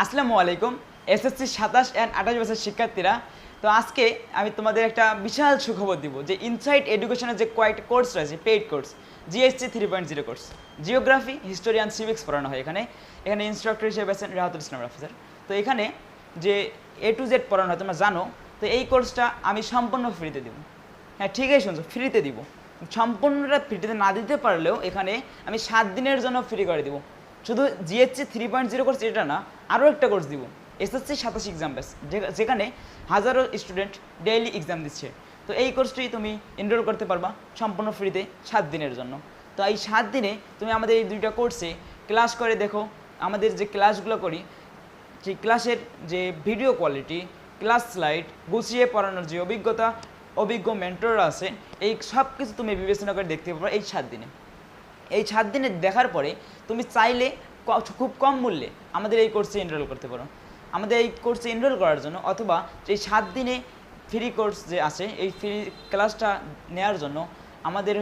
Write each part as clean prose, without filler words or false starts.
আসসালামু আলাইকুম। SSC 27 and 28 বছর শিক্ষার্থীরা, তো আজকে আমি তোমাদের একটা বিশাল সুখবর দিব যে ইনসাইট এডুকেশনের যে কয়েকটা কোর্স রয়েছে, paid course, GSC 3.0 course, geography, history and civics পড়ানো হয়। এখানে ইনস্ট্রাক্টর হিসেবে আছেন রাহাতুল ইসলাম অফিসার। তো এখানে যে A to Z পড়ানো হয় তোমরা জানো। তো এই কোর্সটা আমি সম্পূর্ণ ফ্রিতে দিব। হ্যাঁ, ঠিকই শুনছো, ফ্রিতে দিব। সম্পূর্ণটা ফ্রিতে না দিতে পারলেও এখানে আমি 7 দিনের জন্য ফ্রি করে দিব। শুধু জিএসসি 3.0 কোর্স এটা না, আরও একটা কোর্স দিব, এসএসসি 27 এক্সাম ব্যাচ, যেখানে হাজারো স্টুডেন্ট ডেইলি এক্সাম দিচ্ছে। তো এই কোর্সটি তুমি এনরোল করতে পারবা সম্পূর্ণ ফ্রিতে 7 দিনের জন্য। তো এই 7 দিনে তুমি আমাদের এই দুইটা কোর্সে ক্লাস করে দেখো। আমাদের যে ক্লাসগুলো করি, সেই ক্লাসের যে ভিডিও কোয়ালিটি, ক্লাস স্লাইড, গুছিয়ে পড়ানোর যে অভিজ্ঞতা, অভিজ্ঞ মেন্টররা আছে, এই সব কিছু তুমি বিবেচনা করে দেখতে পারো এই 7 দিনে। এই 7 দিনে দেখার পরে তুমি চাইলে খুব কম মূল্যে আমাদের এই কোর্সে এনরোল করতে পারো। আমাদের এই কোর্সে এনরোল করার জন্য অথবা এই 7 দিনে ফ্রি কোর্স যে আছে, এই ফ্রি ক্লাসটা নেওয়ার জন্য আমাদের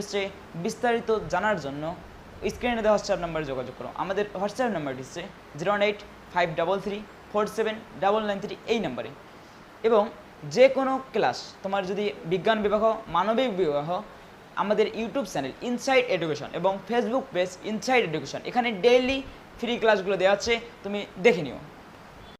বিস্তারিত জানার জন্য স্ক্রিনে দেওয়া হোয়াটসঅ্যাপ নাম্বারে যোগাযোগ করো। আমাদের হোয়াটসঅ্যাপ নাম্বারটি হচ্ছে 08533479993, এই নাম্বারে। এবং যে কোনো ক্লাস তোমার যদি বিজ্ঞান বিভাগ, মানবিক বিভাগ, আমাদের ইউটিউব চ্যানেল ইনসাইট এডুকেশন এবং ফেসবুক পেজ ইনসাইট এডুকেশন, এখানে ডেইলি ফ্রি ক্লাসগুলো দেওয়া আছে, তুমি দেখে নিও।